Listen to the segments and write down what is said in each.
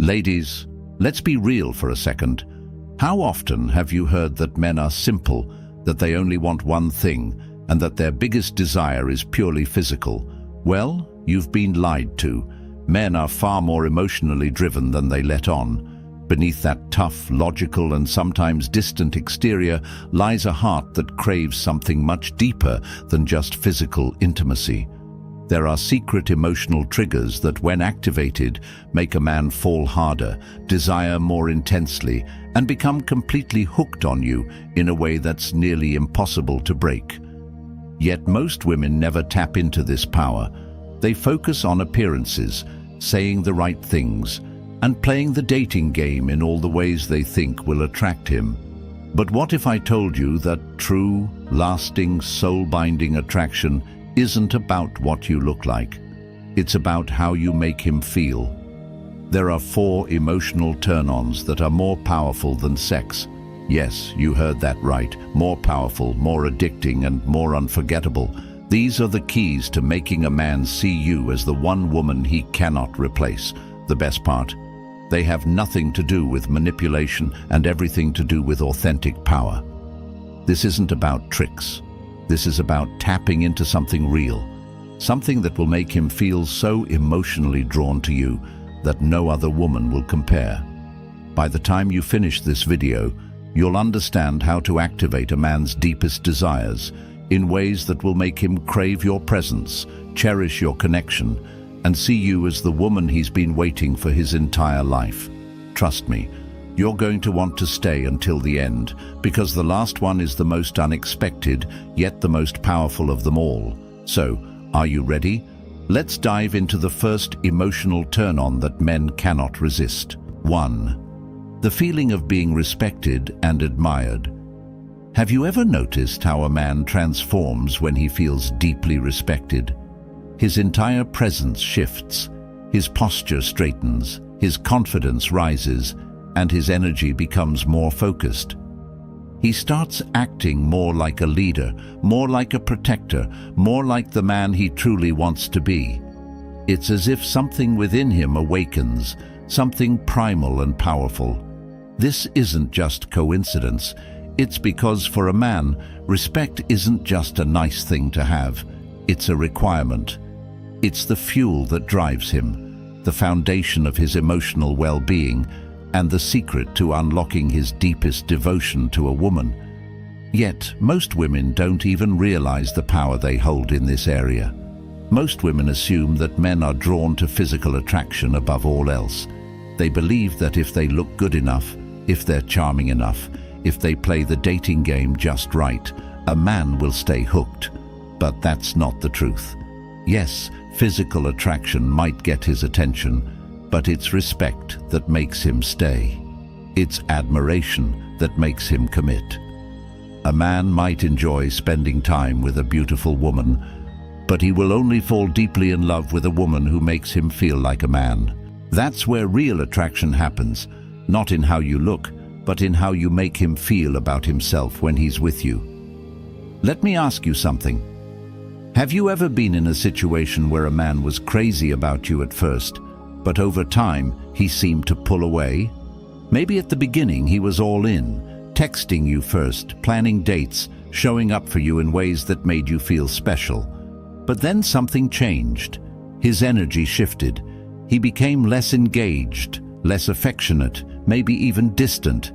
Ladies, let's be real for a second. How often have you heard that men are simple, that they only want one thing, and that their biggest desire is purely physical? Well, you've been lied to. Men are far more emotionally driven than they let on. Beneath that tough, logical, and sometimes distant exterior lies a heart that craves something much deeper than just physical intimacy. There are secret emotional triggers that, when activated, make a man fall harder, desire more intensely, and become completely hooked on you in a way that's nearly impossible to break. Yet most women never tap into this power. They focus on appearances, saying the right things, and playing the dating game in all the ways they think will attract him. But what if I told you that true, lasting, soul-binding attraction isn't about what you look like? It's about how you make him feel. There are 4 emotional turn-ons that are more powerful than sex. Yes, you heard that right. More powerful, more addicting, and more unforgettable. These are the keys to making a man see you as the one woman he cannot replace. The best part? They have nothing to do with manipulation and everything to do with authentic power. This isn't about tricks. This is about tapping into something real, something that will make him feel so emotionally drawn to you that no other woman will compare. By the time you finish this video, you'll understand how to activate a man's deepest desires in ways that will make him crave your presence, cherish your connection, and see you as the woman he's been waiting for his entire life. Trust me, you're going to want to stay until the end, because the last one is the most unexpected, yet the most powerful of them all. So, are you ready? Let's dive into the first emotional turn-on that men cannot resist. 1. The feeling of being respected and admired. Have you ever noticed how a man transforms when he feels deeply respected? His entire presence shifts, his posture straightens, his confidence rises, and his energy becomes more focused. He starts acting more like a leader, more like a protector, more like the man he truly wants to be. It's as if something within him awakens, something primal and powerful. This isn't just coincidence. It's because for a man, respect isn't just a nice thing to have. It's a requirement. It's the fuel that drives him, the foundation of his emotional well-being, and the secret to unlocking his deepest devotion to a woman. Yet, most women don't even realize the power they hold in this area. Most women assume that men are drawn to physical attraction above all else. They believe that if they look good enough, if they're charming enough, if they play the dating game just right, a man will stay hooked. But that's not the truth. Yes, physical attraction might get his attention, but it's respect that makes him stay. It's admiration that makes him commit. A man might enjoy spending time with a beautiful woman, but he will only fall deeply in love with a woman who makes him feel like a man. That's where real attraction happens, not in how you look, but in how you make him feel about himself when he's with you. Let me ask you something. Have you ever been in a situation where a man was crazy about you at first, but over time he seemed to pull away? Maybe at the beginning he was all in, texting you first, planning dates, showing up for you in ways that made you feel special. But then something changed. His energy shifted. He became less engaged, less affectionate, maybe even distant.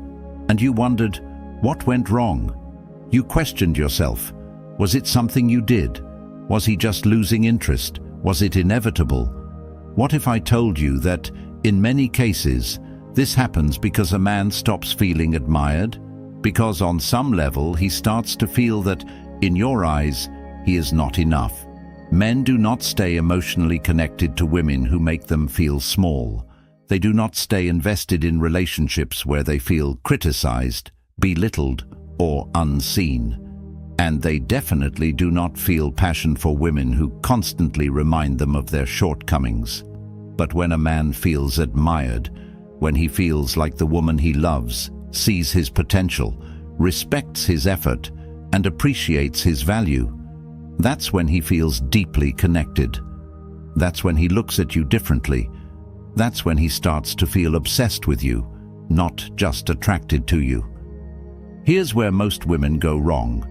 And you wondered, what went wrong? You questioned yourself. Was it something you did? Was he just losing interest? Was it inevitable? What if I told you that, in many cases, this happens because a man stops feeling admired? Because on some level he starts to feel that, in your eyes, he is not enough. Men do not stay emotionally connected to women who make them feel small. They do not stay invested in relationships where they feel criticized, belittled, or unseen. And they definitely do not feel passion for women who constantly remind them of their shortcomings. But when a man feels admired, when he feels like the woman he loves, sees his potential, respects his effort, and appreciates his value, that's when he feels deeply connected. That's when he looks at you differently. That's when he starts to feel obsessed with you, not just attracted to you. Here's where most women go wrong.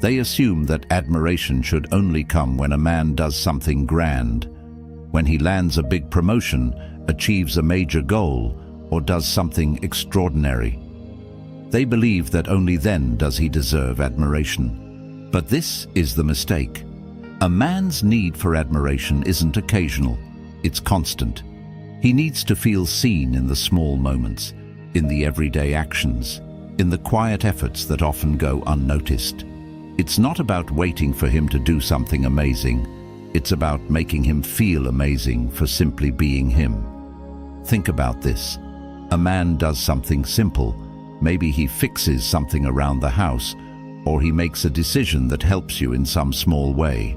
They assume that admiration should only come when a man does something grand, when he lands a big promotion, achieves a major goal, or does something extraordinary. They believe that only then does he deserve admiration. But this is the mistake. A man's need for admiration isn't occasional, it's constant. He needs to feel seen in the small moments, in the everyday actions, in the quiet efforts that often go unnoticed. It's not about waiting for him to do something amazing. It's about making him feel amazing for simply being him. Think about this. A man does something simple. Maybe he fixes something around the house, or he makes a decision that helps you in some small way.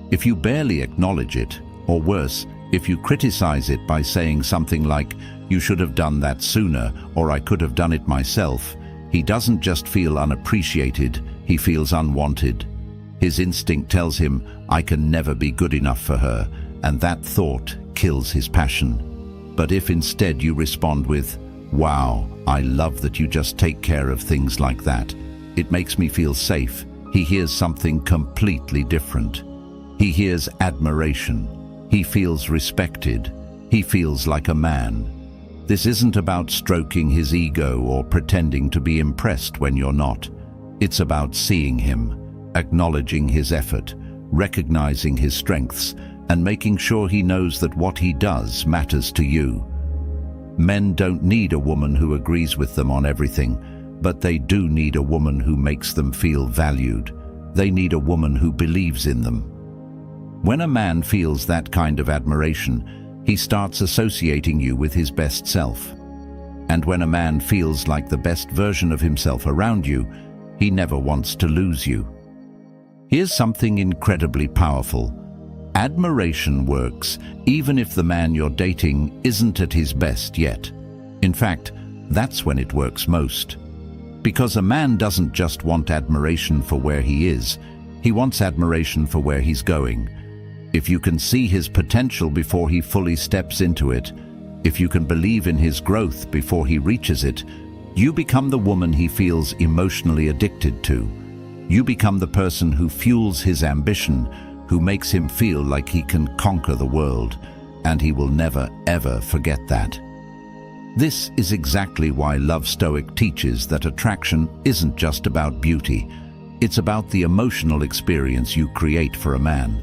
If you barely acknowledge it, or worse, if you criticize it by saying something like, "You should have done that sooner," or "I could have done it myself," he doesn't just feel unappreciated, he feels unwanted. His instinct tells him, "I can never be good enough for her," and that thought kills his passion. But if instead you respond with, "Wow, I love that you just take care of things like that. It makes me feel safe," he hears something completely different. He hears admiration. He feels respected. He feels like a man. This isn't about stroking his ego or pretending to be impressed when you're not. It's about seeing him, acknowledging his effort, recognizing his strengths, and making sure he knows that what he does matters to you. Men don't need a woman who agrees with them on everything, but they do need a woman who makes them feel valued. They need a woman who believes in them. When a man feels that kind of admiration, he starts associating you with his best self. And when a man feels like the best version of himself around you, he never wants to lose you. Here's something incredibly powerful. Admiration works even if the man you're dating isn't at his best yet. In fact, that's when it works most. Because a man doesn't just want admiration for where he is, he wants admiration for where he's going. If you can see his potential before he fully steps into it, if you can believe in his growth before he reaches it, you become the woman he feels emotionally addicted to. You become the person who fuels his ambition, who makes him feel like he can conquer the world, and he will never, ever forget that. This is exactly why Love Stoic teaches that attraction isn't just about beauty. It's about the emotional experience you create for a man.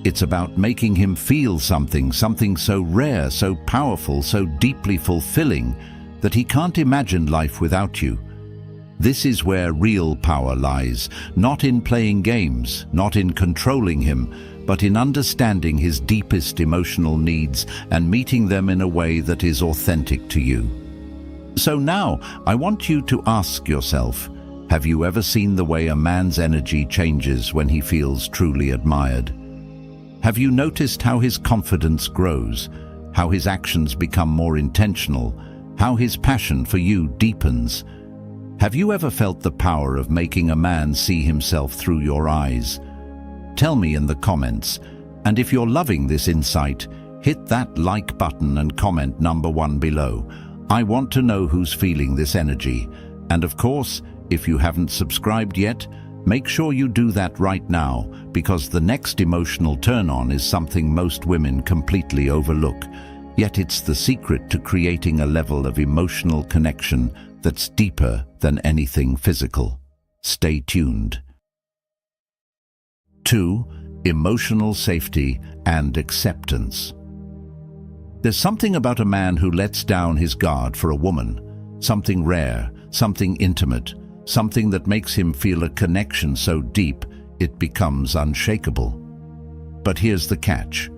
It's about making him feel something so rare, so powerful, so deeply fulfilling that he can't imagine life without you. This is where real power lies, not in playing games, not in controlling him, but in understanding his deepest emotional needs and meeting them in a way that is authentic to you. So now, I want you to ask yourself, have you ever seen the way a man's energy changes when he feels truly admired? Have you noticed how his confidence grows, how his actions become more intentional, how his passion for you deepens? Have you ever felt the power of making a man see himself through your eyes? Tell me in the comments, and if you're loving this insight, hit that like button and comment number 1 below. I want to know who's feeling this energy. And of course, if you haven't subscribed yet, make sure you do that right now, because the next emotional turn-on is something most women completely overlook. Yet it's the secret to creating a level of emotional connection that's deeper than anything physical. Stay tuned. 2. Emotional safety and acceptance. There's something about a man who lets down his guard for a woman, something rare, something intimate, something that makes him feel a connection so deep it becomes unshakable. But here's the catch.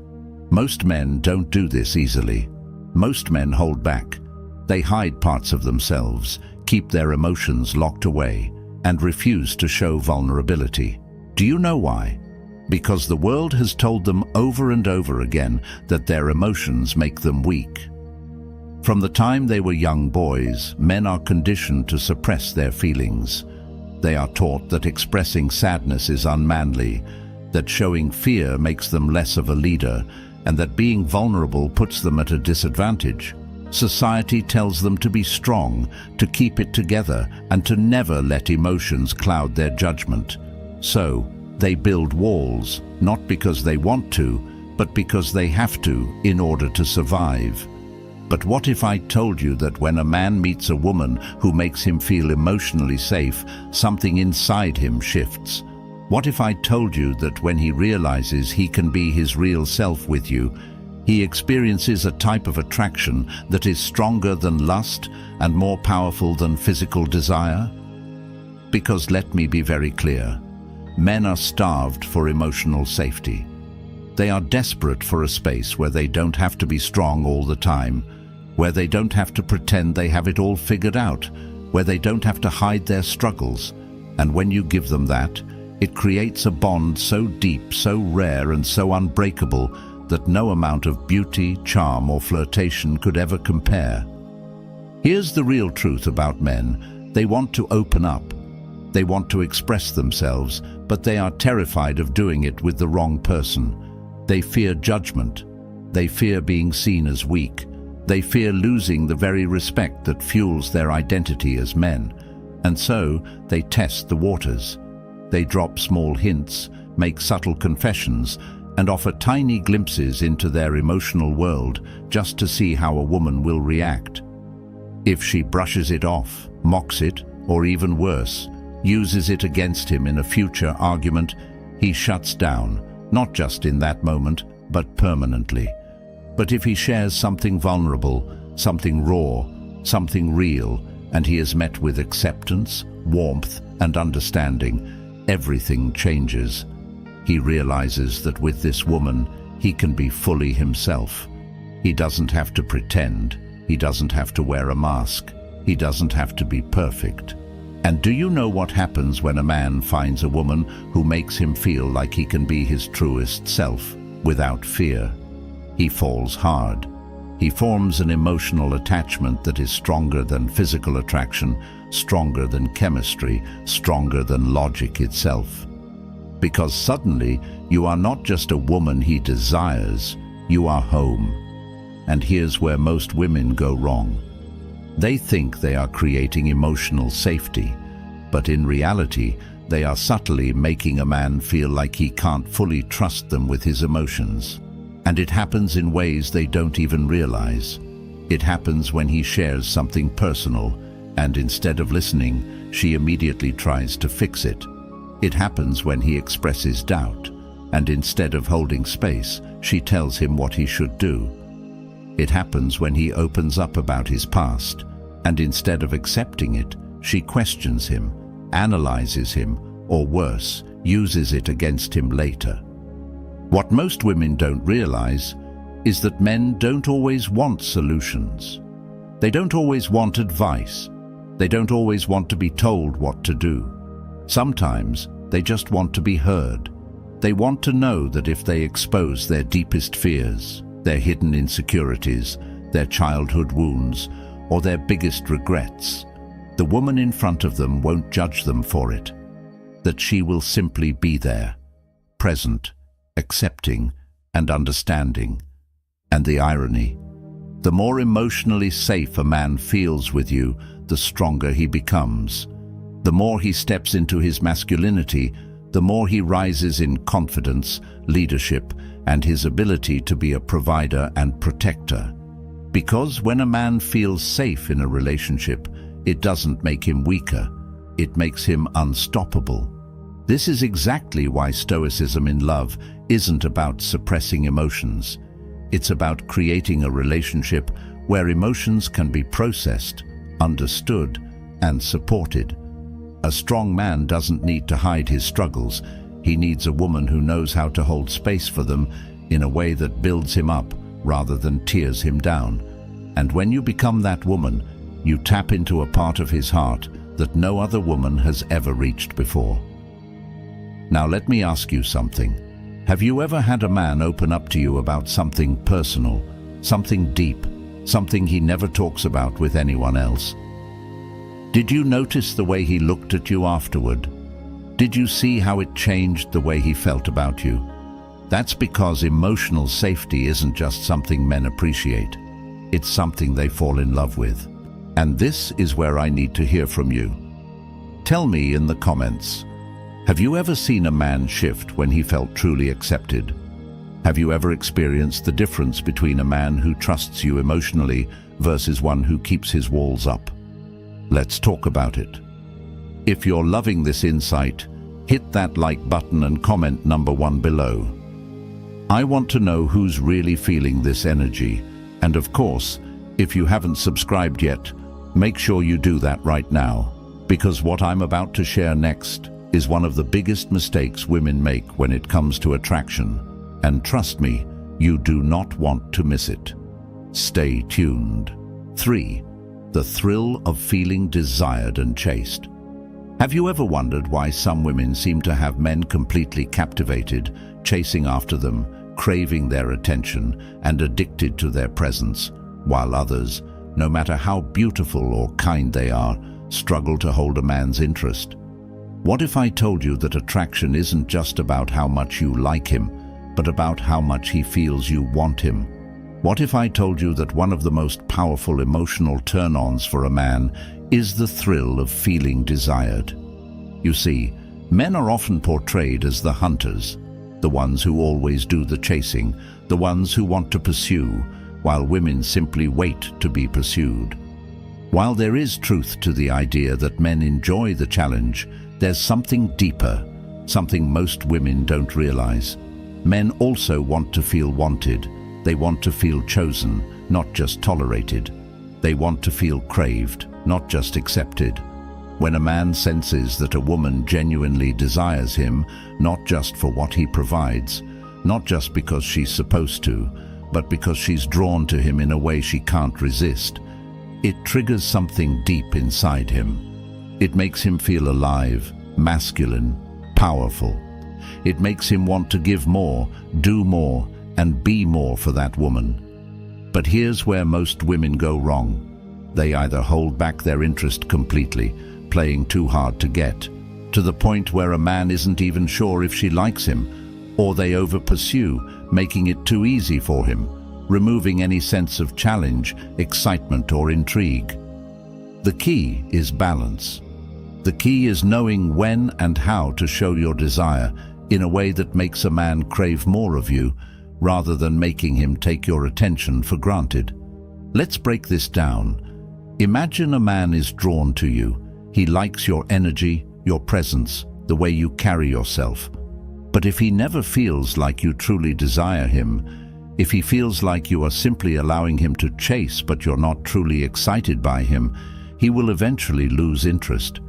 Most men don't do this easily. Most men hold back. They hide parts of themselves, keep their emotions locked away, and refuse to show vulnerability. Do you know why? Because the world has told them over and over again that their emotions make them weak. From the time they were young boys, men are conditioned to suppress their feelings. They are taught that expressing sadness is unmanly, that showing fear makes them less of a leader, and that being vulnerable puts them at a disadvantage. Society tells them to be strong, to keep it together, and to never let emotions cloud their judgment. So, they build walls, not because they want to, but because they have to in order to survive. But what if I told you that when a man meets a woman who makes him feel emotionally safe, something inside him shifts? What if I told you that when he realizes he can be his real self with you, he experiences a type of attraction that is stronger than lust and more powerful than physical desire? Because let me be very clear, men are starved for emotional safety. They are desperate for a space where they don't have to be strong all the time, where they don't have to pretend they have it all figured out, where they don't have to hide their struggles. And when you give them that, it creates a bond so deep, so rare, and so unbreakable that no amount of beauty, charm, or flirtation could ever compare. Here's the real truth about men. They want to open up. They want to express themselves, but they are terrified of doing it with the wrong person. They fear judgment. They fear being seen as weak. They fear losing the very respect that fuels their identity as men. And so, they test the waters. They drop small hints, make subtle confessions, and offer tiny glimpses into their emotional world just to see how a woman will react. If she brushes it off, mocks it, or even worse, uses it against him in a future argument, he shuts down, not just in that moment, but permanently. But if he shares something vulnerable, something raw, something real, and he is met with acceptance, warmth, and understanding, everything changes. He realizes that with this woman, he can be fully himself. He doesn't have to pretend. He doesn't have to wear a mask. He doesn't have to be perfect. And do you know what happens when a man finds a woman who makes him feel like he can be his truest self, without fear? He falls hard. He forms an emotional attachment that is stronger than physical attraction, stronger than chemistry, stronger than logic itself. Because suddenly, you are not just a woman he desires, you are home. And here's where most women go wrong. They think they are creating emotional safety, but in reality, they are subtly making a man feel like he can't fully trust them with his emotions. And it happens in ways they don't even realize. It happens when he shares something personal, and instead of listening, she immediately tries to fix it. It happens when he expresses doubt, and instead of holding space, she tells him what he should do. It happens when he opens up about his past, and instead of accepting it, she questions him, analyzes him, or worse, uses it against him later. What most women don't realize is that men don't always want solutions. They don't always want advice. They don't always want to be told what to do. Sometimes they just want to be heard. They want to know that if they expose their deepest fears, their hidden insecurities, their childhood wounds, or their biggest regrets, the woman in front of them won't judge them for it. That she will simply be there, present, accepting, and understanding. And the irony, the more emotionally safe a man feels with you, the stronger he becomes. The more he steps into his masculinity, the more he rises in confidence, leadership, and his ability to be a provider and protector. Because when a man feels safe in a relationship, it doesn't make him weaker, it makes him unstoppable. This is exactly why Stoicism in love isn't about suppressing emotions. It's about creating a relationship where emotions can be processed, understood, and supported. A strong man doesn't need to hide his struggles. He needs a woman who knows how to hold space for them in a way that builds him up rather than tears him down. And when you become that woman, you tap into a part of his heart that no other woman has ever reached before. Now let me ask you something. Have you ever had a man open up to you about something personal, something deep, something he never talks about with anyone else? Did you notice the way he looked at you afterward? Did you see how it changed the way he felt about you? That's because emotional safety isn't just something men appreciate. It's something they fall in love with. And this is where I need to hear from you. Tell me in the comments, have you ever seen a man shift when he felt truly accepted? Have you ever experienced the difference between a man who trusts you emotionally versus one who keeps his walls up? Let's talk about it. If you're loving this insight, hit that like button and comment number 1 below. I want to know who's really feeling this energy. And of course, if you haven't subscribed yet, make sure you do that right now, because what I'm about to share next is one of the biggest mistakes women make when it comes to attraction. And trust me, you do not want to miss it. Stay tuned. 3. The thrill of feeling desired and chased. Have you ever wondered why some women seem to have men completely captivated, chasing after them, craving their attention, and addicted to their presence, while others, no matter how beautiful or kind they are, struggle to hold a man's interest? What if I told you that attraction isn't just about how much you like him, but about how much he feels you want him? What if I told you that one of the most powerful emotional turn-ons for a man is the thrill of feeling desired? You see, men are often portrayed as the hunters, the ones who always do the chasing, the ones who want to pursue, while women simply wait to be pursued. While there is truth to the idea that men enjoy the challenge, there's something deeper, something most women don't realize. Men also want to feel wanted. They want to feel chosen, not just tolerated. They want to feel craved, not just accepted. When a man senses that a woman genuinely desires him, not just for what he provides, not just because she's supposed to, but because she's drawn to him in a way she can't resist, it triggers something deep inside him. It makes him feel alive, masculine, powerful. It makes him want to give more, do more, and be more for that woman. But here's where most women go wrong. They either hold back their interest completely, playing too hard to get, to the point where a man isn't even sure if she likes him, or they over-pursue, making it too easy for him, removing any sense of challenge, excitement, or intrigue. The key is balance. The key is knowing when and how to show your desire in a way that makes a man crave more of you, rather than making him take your attention for granted. Let's break this down. Imagine a man is drawn to you. He likes your energy, your presence, the way you carry yourself. But if he never feels like you truly desire him, if he feels like you are simply allowing him to chase but you're not truly excited by him, he will eventually lose interest.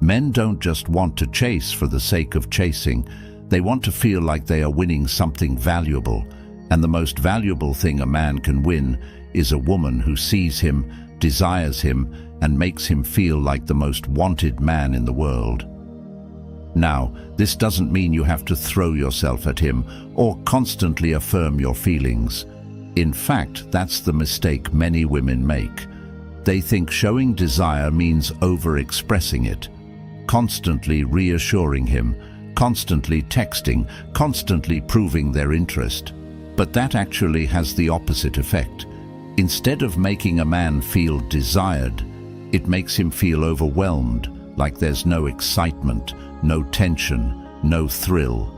Men don't just want to chase for the sake of chasing. They want to feel like they are winning something valuable. And the most valuable thing a man can win is a woman who sees him, desires him, and makes him feel like the most wanted man in the world. Now, this doesn't mean you have to throw yourself at him or constantly affirm your feelings. In fact, that's the mistake many women make. They think showing desire means over-expressing it, constantly reassuring him, constantly texting, constantly proving their interest. But that actually has the opposite effect. Instead of making a man feel desired, it makes him feel overwhelmed, like there's no excitement, no tension, no thrill.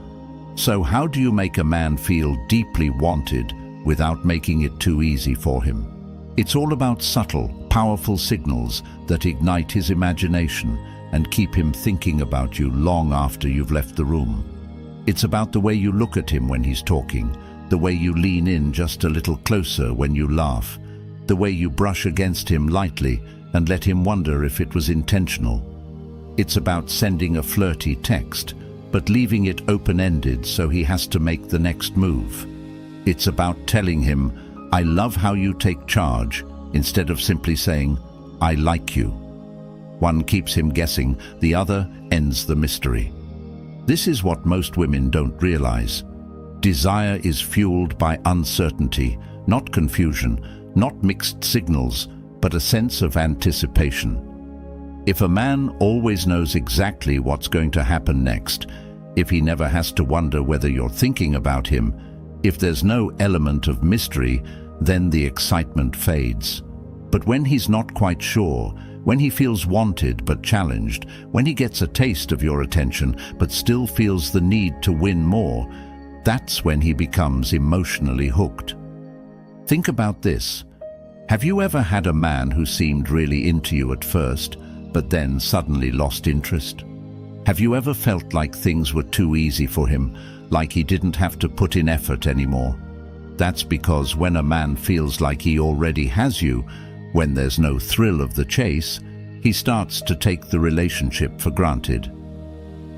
So how do you make a man feel deeply wanted without making it too easy for him? It's all about subtle, powerful signals that ignite his imagination and keep him thinking about you long after you've left the room. It's about the way you look at him when he's talking, the way you lean in just a little closer when you laugh, the way you brush against him lightly and let him wonder if it was intentional. It's about sending a flirty text, but leaving it open-ended so he has to make the next move. It's about telling him, "I love how you take charge," instead of simply saying, "I like you." One keeps him guessing, the other ends the mystery. This is what most women don't realize. Desire is fueled by uncertainty, not confusion, not mixed signals, but a sense of anticipation. If a man always knows exactly what's going to happen next, if he never has to wonder whether you're thinking about him, if there's no element of mystery, then the excitement fades. But when he's not quite sure, when he feels wanted but challenged, when he gets a taste of your attention but still feels the need to win more, that's when he becomes emotionally hooked. Think about this. Have you ever had a man who seemed really into you at first, but then suddenly lost interest? Have you ever felt like things were too easy for him, like he didn't have to put in effort anymore? That's because when a man feels like he already has you, when there's no thrill of the chase, he starts to take the relationship for granted.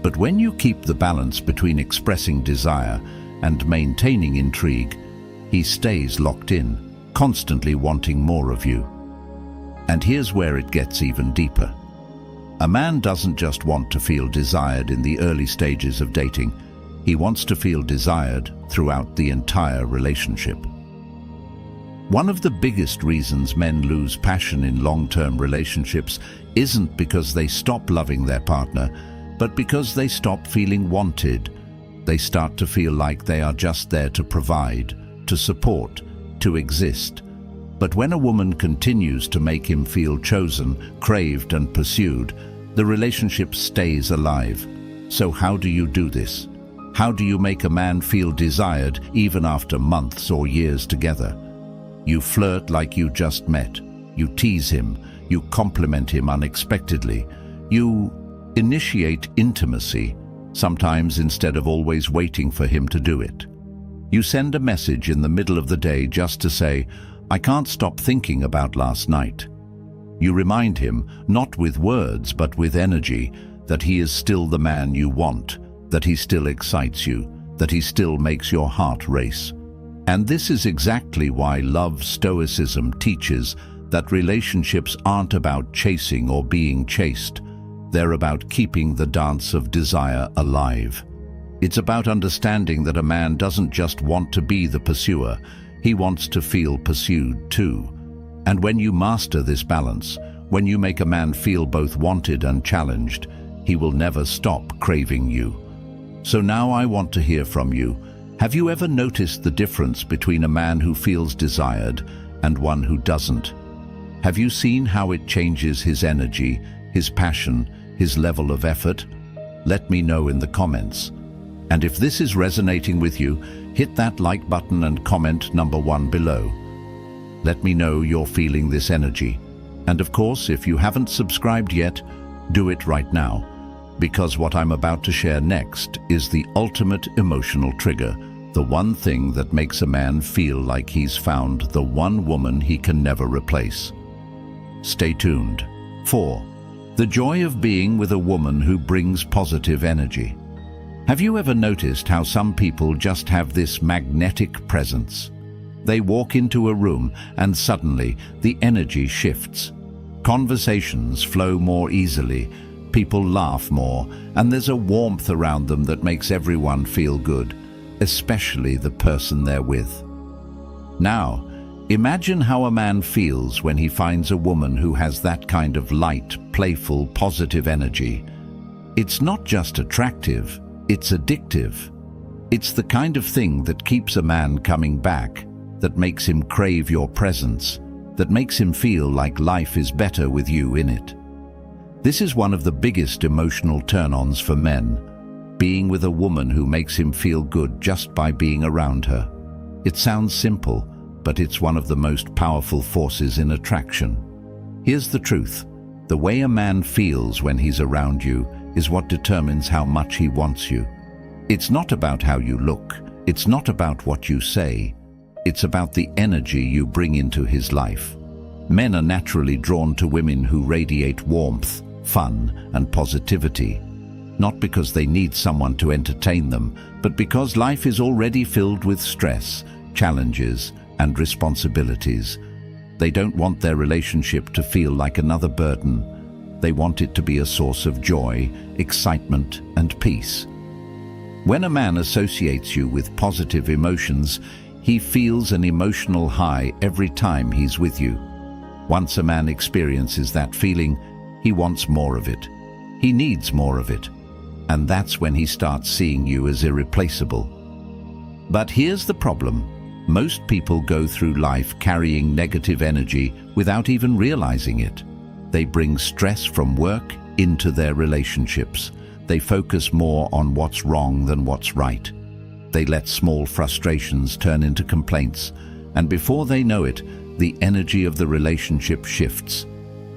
But when you keep the balance between expressing desire and maintaining intrigue, he stays locked in, constantly wanting more of you. And here's where it gets even deeper. A man doesn't just want to feel desired in the early stages of dating. He wants to feel desired throughout the entire relationship. One of the biggest reasons men lose passion in long-term relationships isn't because they stop loving their partner, but because they stop feeling wanted. They start to feel like they are just there to provide, to support, to exist. But when a woman continues to make him feel chosen, craved, and pursued, the relationship stays alive. So how do you do this? How do you make a man feel desired even after months or years together? You flirt like you just met. You tease him. You compliment him unexpectedly. You initiate intimacy, sometimes instead of always waiting for him to do it. You send a message in the middle of the day just to say, "I can't stop thinking about last night." You remind him, not with words but with energy, that he is still the man you want, that he still excites you, that he still makes your heart race. And this is exactly why love stoicism teaches that relationships aren't about chasing or being chased. They're about keeping the dance of desire alive. It's about understanding that a man doesn't just want to be the pursuer, he wants to feel pursued too. And when you master this balance, when you make a man feel both wanted and challenged, he will never stop craving you. So now I want to hear from you. Have you ever noticed the difference between a man who feels desired and one who doesn't? Have you seen how it changes his energy, his passion, his level of effort? Let me know in the comments. And if this is resonating with you, hit that like button and comment number 1 below. Let me know you're feeling this energy. And of course, if you haven't subscribed yet, do it right now, because what I'm about to share next is the ultimate emotional trigger, the one thing that makes a man feel like he's found the one woman he can never replace. Stay tuned. 4. The joy of being with a woman who brings positive energy. Have you ever noticed how some people just have this magnetic presence? They walk into a room and suddenly the energy shifts. Conversations flow more easily, people laugh more, and there's a warmth around them that makes everyone feel good, especially the person they're with. Now, imagine how a man feels when he finds a woman who has that kind of light, playful, positive energy. It's not just attractive, it's addictive. It's the kind of thing that keeps a man coming back, that makes him crave your presence, that makes him feel like life is better with you in it. This is one of the biggest emotional turn-ons for men, being with a woman who makes him feel good just by being around her. It sounds simple, but it's one of the most powerful forces in attraction. Here's the truth. The way a man feels when he's around you is what determines how much he wants you. It's not about how you look. It's not about what you say. It's about the energy you bring into his life. Men are naturally drawn to women who radiate warmth, fun, and positivity, not because they need someone to entertain them, but because life is already filled with stress, challenges, and responsibilities. They don't want their relationship to feel like another burden. They want it to be a source of joy, excitement, and peace. When a man associates you with positive emotions, he feels an emotional high every time he's with you. Once a man experiences that feeling, he wants more of it. He needs more of it. and that's when he starts seeing you as irreplaceable. But here's the problem. Most people go through life carrying negative energy without even realizing it. They bring stress from work into their relationships. They focus more on what's wrong than what's right. They let small frustrations turn into complaints, and before they know it, the energy of the relationship shifts.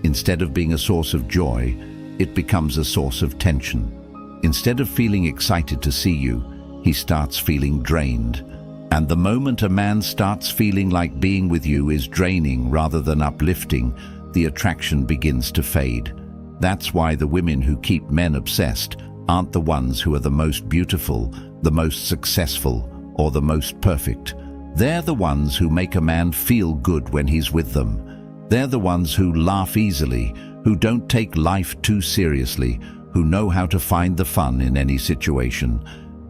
Instead of being a source of joy, it becomes a source of tension. Instead of feeling excited to see you, he starts feeling drained. And the moment a man starts feeling like being with you is draining rather than uplifting, the attraction begins to fade. That's why the women who keep men obsessed aren't the ones who are the most beautiful, the most successful, or the most perfect. They're the ones who make a man feel good when he's with them. They're the ones who laugh easily, who don't take life too seriously, who know how to find the fun in any situation.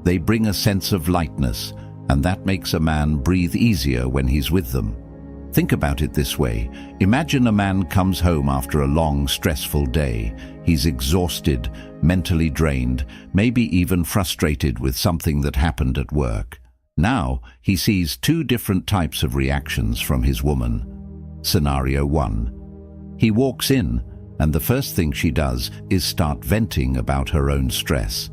They bring a sense of lightness, and that makes a man breathe easier when he's with them. Think about it this way. Imagine a man comes home after a long, stressful day. He's exhausted, mentally drained, maybe even frustrated with something that happened at work. Now, he sees two different types of reactions from his woman. Scenario 1. He walks in, and the first thing she does is start venting about her own stress.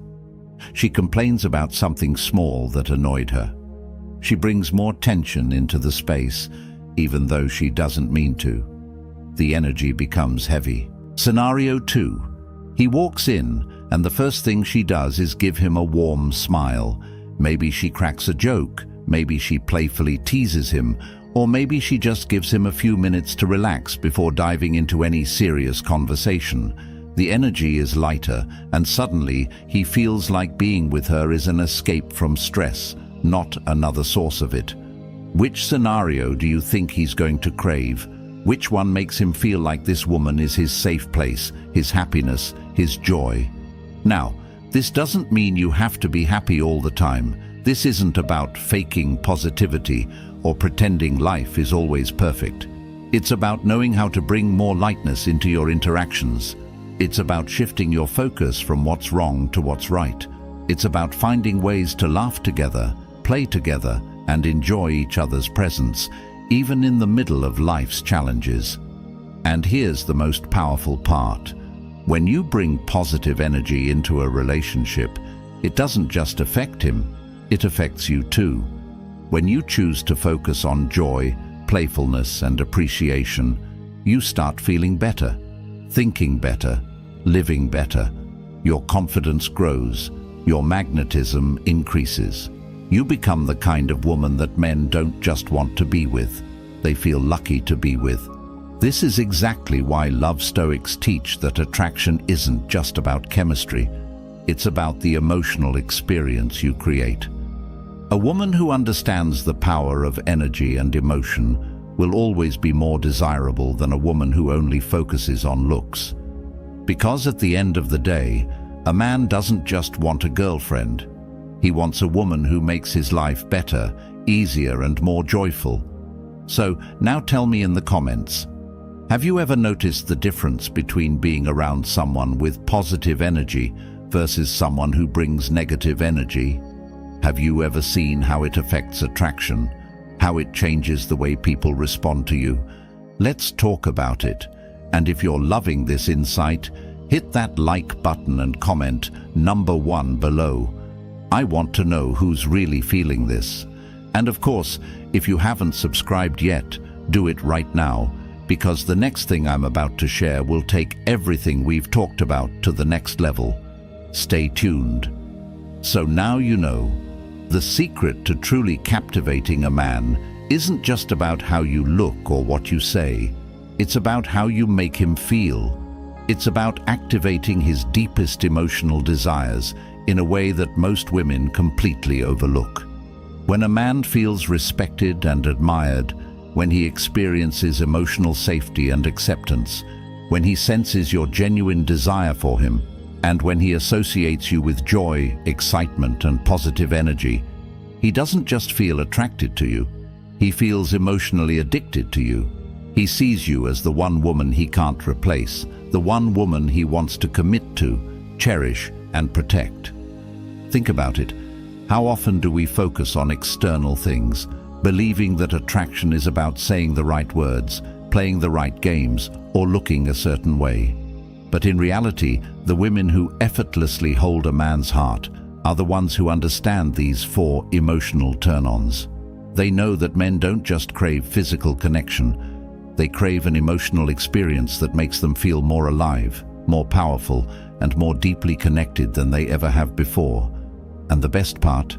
She complains about something small that annoyed her. She brings more tension into the space, even though she doesn't mean to. The energy becomes heavy. Scenario 2. He walks in, and the first thing she does is give him a warm smile. Maybe she cracks a joke, maybe she playfully teases him, or maybe she just gives him a few minutes to relax before diving into any serious conversation. The energy is lighter, and suddenly he feels like being with her is an escape from stress, not another source of it. Which scenario do you think he's going to crave? Which one makes him feel like this woman is his safe place, his happiness, his joy? Now, this doesn't mean you have to be happy all the time. This isn't about faking positivity or pretending life is always perfect. It's about knowing how to bring more lightness into your interactions. It's about shifting your focus from what's wrong to what's right. It's about finding ways to laugh together, play together, and enjoy each other's presence, even in the middle of life's challenges. And here's the most powerful part. When you bring positive energy into a relationship, it doesn't just affect him, it affects you too. When you choose to focus on joy, playfulness, and appreciation, you start feeling better, thinking better, living better. Your confidence grows, your magnetism increases. You become the kind of woman that men don't just want to be with, they feel lucky to be with. This is exactly why love Stoics teach that attraction isn't just about chemistry, it's about the emotional experience you create. A woman who understands the power of energy and emotion will always be more desirable than a woman who only focuses on looks. Because at the end of the day, a man doesn't just want a girlfriend. He wants a woman who makes his life better, easier, and more joyful. So now tell me in the comments, have you ever noticed the difference between being around someone with positive energy versus someone who brings negative energy? Have you ever seen how it affects attraction, how it changes the way people respond to you? Let's talk about it. And if you're loving this insight, hit that like button and comment number 1 below. I want to know who's really feeling this. And of course, if you haven't subscribed yet, do it right now, because the next thing I'm about to share will take everything we've talked about to the next level. Stay tuned. So now you know, the secret to truly captivating a man isn't just about how you look or what you say. It's about how you make him feel. It's about activating his deepest emotional desires in a way that most women completely overlook. When a man feels respected and admired, when he experiences emotional safety and acceptance, when he senses your genuine desire for him, and when he associates you with joy, excitement, and positive energy, he doesn't just feel attracted to you, he feels emotionally addicted to you. He sees you as the one woman he can't replace, the one woman he wants to commit to, cherish, and protect. Think about it. How often do we focus on external things, believing that attraction is about saying the right words, playing the right games, or looking a certain way? But in reality, the women who effortlessly hold a man's heart are the ones who understand these 4 emotional turn-ons. They know that men don't just crave physical connection. They crave an emotional experience that makes them feel more alive, more powerful, and more deeply connected than they ever have before. And the best part,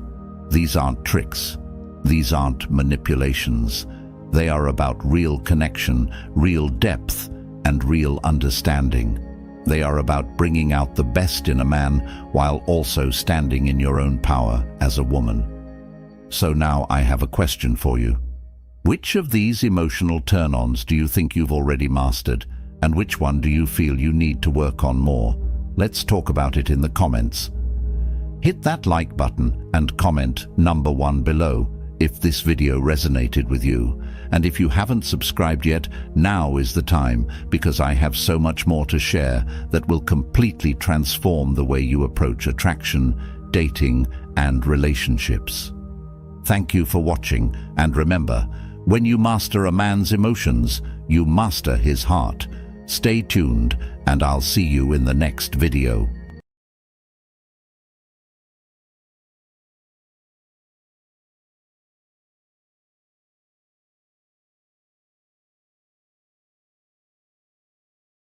these aren't tricks. These aren't manipulations. They are about real connection, real depth, and real understanding. They are about bringing out the best in a man while also standing in your own power as a woman. So now I have a question for you. Which of these emotional turn-ons do you think you've already mastered, and which one do you feel you need to work on more? Let's talk about it in the comments. Hit that like button and comment number 1 below if this video resonated with you. And if you haven't subscribed yet, now is the time, because I have so much more to share that will completely transform the way you approach attraction, dating, and relationships. Thank you for watching, and remember, when you master a man's emotions, you master his heart. Stay tuned, and I'll see you in the next video.